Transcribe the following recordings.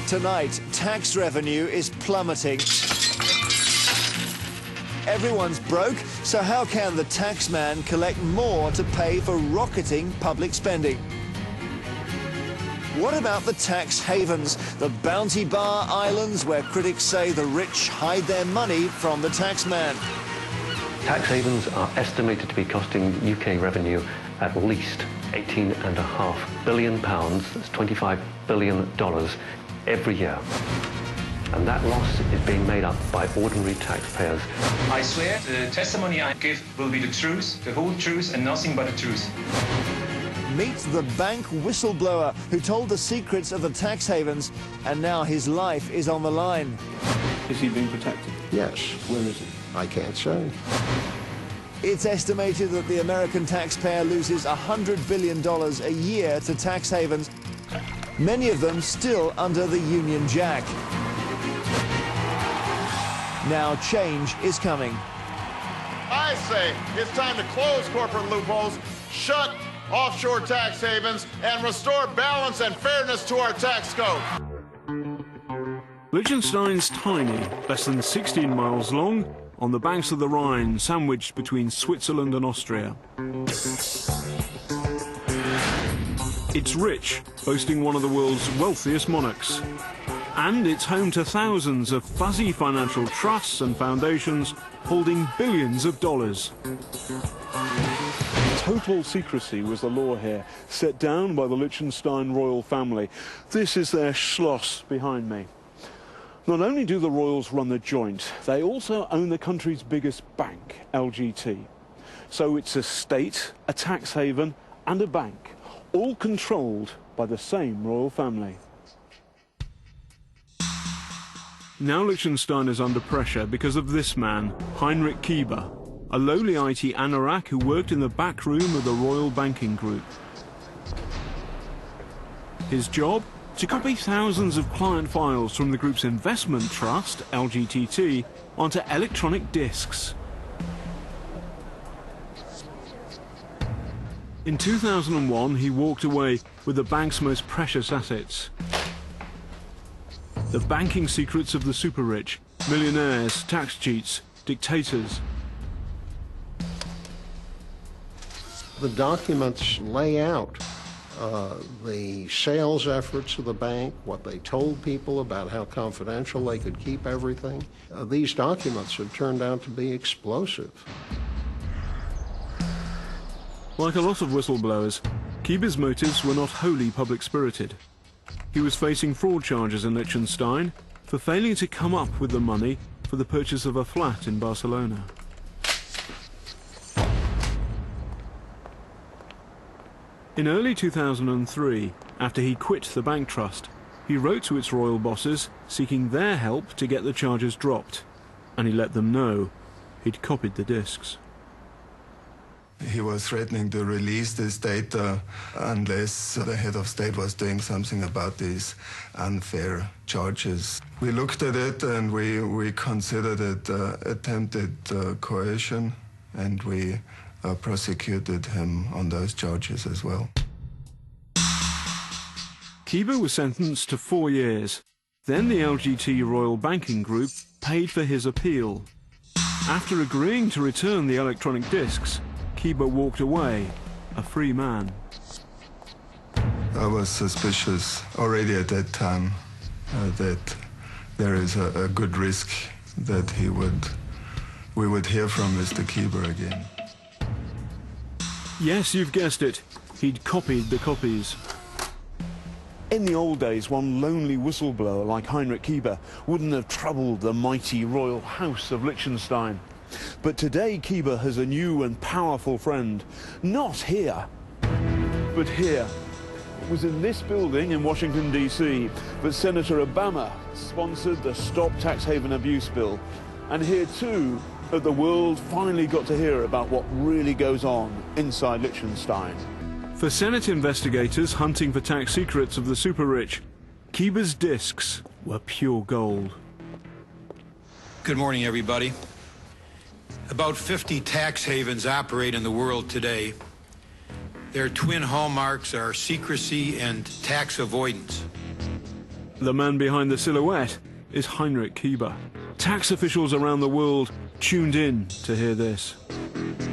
Tonight, tax revenue is plummeting. Everyone's broke, so how can the taxman collect more to pay for rocketing public spending? What about the tax havens, the bounty bar islands where critics say the rich hide their money from the taxman? Tax havens are estimated to be costing UK revenue at least £18.5 billion, that's $25 billion every year. And that loss is being made up by ordinary taxpayers. I swear the testimony I give will be the truth, the whole truth, and nothing but the truth. Meet the bank whistleblower who told the secrets of the tax havens, and now his life is on the line. Is he being protected? Yes. Where is he? I can't say. It's estimated that the American taxpayer loses $100 billion a year to tax havens, many of them still under the Union Jack. Now change is coming. I say it's time to close corporate loopholes, shut offshore tax havens, and restore balance and fairness to our tax code. Liechtenstein's tiny, less than 16 miles long, on the banks of the Rhine, sandwiched between Switzerland and Austria. It's rich, boasting one of the world's wealthiest monarchs. And it's home to thousands of fuzzy financial trusts and foundations holding billions of dollars. Total secrecy was the law here, set down by the Liechtenstein royal family. This is their Schloss behind me. Not only do the royals run the joint, they also own the country's biggest bank, LGT. So it's a state, a tax haven, and a bank, all controlled by the same royal family. Now Liechtenstein is under pressure because of this man, Heinrich Kieber, a lowly IT anorak who worked in the back room of the Royal Banking Group. His job? To copy thousands of client files from the group's investment trust, LGTT, onto electronic disks. In 2001, he walked away with the bank's most precious assets. The banking secrets of the super-rich, millionaires, tax cheats, dictators. The documents lay out the sales efforts of the bank, what they told people about how confidential they could keep everything. These documents have turned out to be explosive. Like a lot of whistleblowers, Kieber's motives were not wholly public-spirited. He was facing fraud charges in Liechtenstein for failing to come up with the money for the purchase of a flat in Barcelona. In early 2003, after he quit the bank trust, he wrote to its royal bosses seeking their help to get the charges dropped, and he let them know he'd copied the disks. He was threatening to release this data unless the head of state was doing something about these unfair charges. We looked at it and we considered it attempted coercion, and we prosecuted him on those charges as well. Kieber was sentenced to 4 years. Then the LGT Royal Banking Group paid for his appeal. After agreeing to return the electronic disks, Kieber walked away, a free man. I was suspicious already at that time that there is a good risk that we would hear from Mr. Kieber again. Yes, you've guessed it. He'd copied the copies. In the old days, one lonely whistleblower like Heinrich Kieber wouldn't have troubled the mighty royal house of Liechtenstein. But today, Kieber has a new and powerful friend. Not here, but here. It was in this building in Washington, D.C. that Senator Obama sponsored the Stop Tax Haven Abuse bill. And here, too, that the world finally got to hear about what really goes on inside Liechtenstein. For Senate investigators hunting for tax secrets of the super-rich, Kieber's disks were pure gold. Good morning, everybody. About 50 tax havens operate in the world today. Their twin hallmarks are secrecy and tax avoidance. The man behind the silhouette is Heinrich Kieber. Tax officials around the world tuned in to hear this.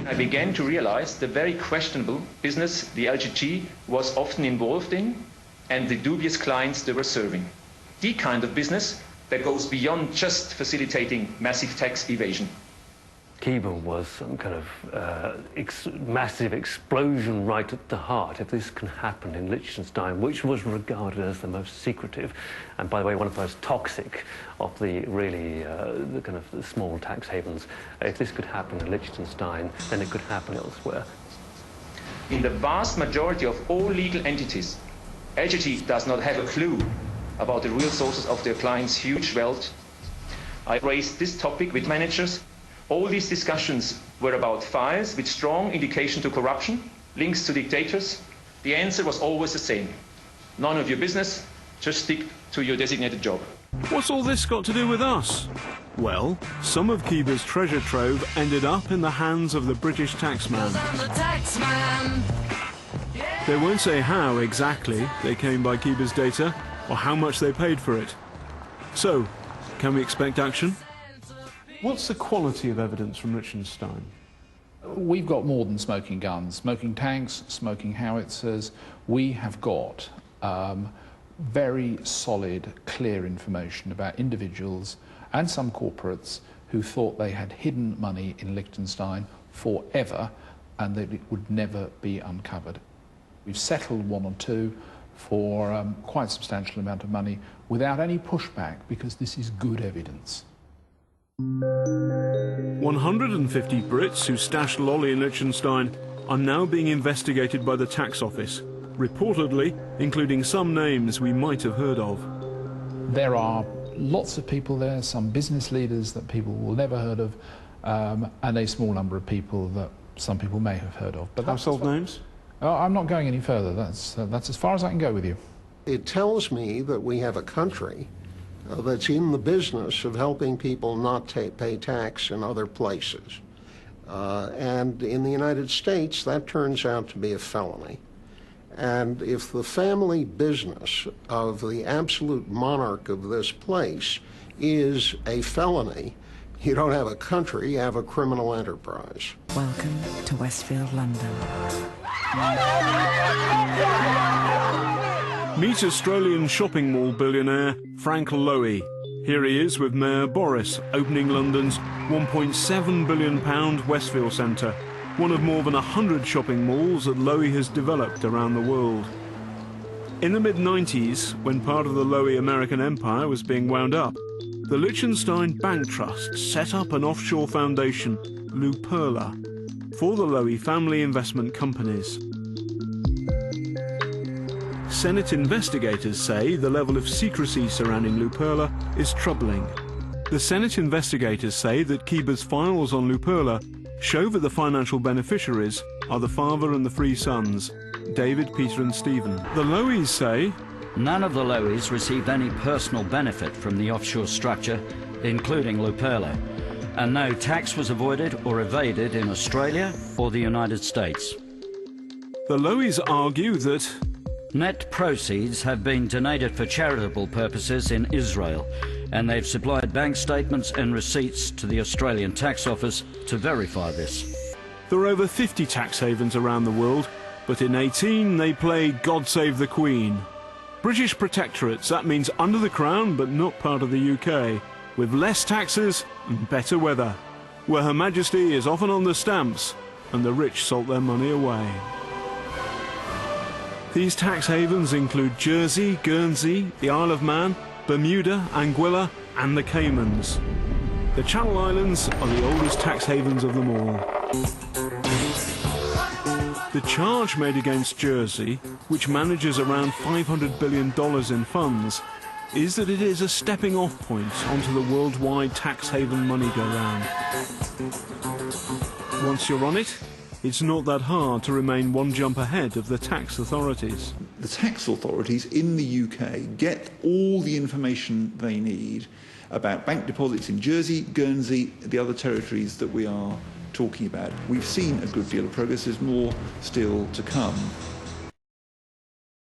I began to realize the very questionable business the LGT was often involved in and the dubious clients they were serving. The kind of business that goes beyond just facilitating massive tax evasion. Kieber was some kind of massive explosion right at the heart. If this can happen in Liechtenstein, which was regarded as the most secretive, and by the way, one of the most toxic of the really the kind of the small tax havens, if this could happen in Liechtenstein, then it could happen elsewhere. In the vast majority of all legal entities, LGT does not have a clue about the real sources of their clients' huge wealth. I raised this topic with managers. All these discussions were about files with strong indication to corruption, links to dictators. The answer was always the same. None of your business, just stick to your designated job. What's all this got to do with us? Well, some of Kieber's treasure trove ended up in the hands of the British taxman. They won't say how exactly they came by Kieber's data or how much they paid for it. So, can we expect action? What's the quality of evidence from Liechtenstein? We've got more than smoking guns, smoking tanks, smoking howitzers. We have got very solid, clear information about individuals and some corporates who thought they had hidden money in Liechtenstein forever and that it would never be uncovered. We've settled one or two for quite a substantial amount of money without any pushback because this is good evidence. 150 Brits who stashed lolly in Liechtenstein are now being investigated by the tax office, reportedly including some names we might have heard of. There are lots of people there, some business leaders that people will never heard of, and a small number of people that some people may have heard of. But household names? I'm not going any further. That's as far as I can go with you. It tells me that we have a country that's in the business of helping people not pay tax in other places. And in the United States, that turns out to be a felony. And if the family business of the absolute monarch of this place is a felony, you don't have a country, you have a criminal enterprise. Welcome to Westfield, London. Meet Australian shopping mall billionaire Frank Lowy. Here he is with Mayor Boris, opening London's £1.7 billion Westfield Centre, one of more than 100 shopping malls that Lowy has developed around the world. In the mid-90s, when part of the Lowy American empire was being wound up, the Liechtenstein Bank Trust set up an offshore foundation, Luperla, for the Lowy family investment companies. Senate investigators say the level of secrecy surrounding Luperla is troubling. The Senate investigators say that Kieber's files on Luperla show that the financial beneficiaries are the father and the three sons, David, Peter and Stephen. The Lowys say none of the Lowys received any personal benefit from the offshore structure, including Luperla, and no tax was avoided or evaded in Australia or the United States. The Lowys argue that net proceeds have been donated for charitable purposes in Israel, and they've supplied bank statements and receipts to the Australian Tax Office to verify this. There are over 50 tax havens around the world, but in 18 they play God Save the Queen. British protectorates, that means under the Crown but not part of the UK, with less taxes and better weather, where Her Majesty is often on the stamps and the rich salt their money away. These tax havens include Jersey, Guernsey, the Isle of Man, Bermuda, Anguilla and the Caymans. The Channel Islands are the oldest tax havens of them all. The charge made against Jersey, which manages around $500 billion in funds, is that it is a stepping-off point onto the worldwide tax haven money-go-round. Once you're on it, it's not that hard to remain one jump ahead of the tax authorities. The tax authorities in the UK get all the information they need about bank deposits in Jersey, Guernsey, the other territories that we are talking about. We've seen a good deal of progress. There's more still to come.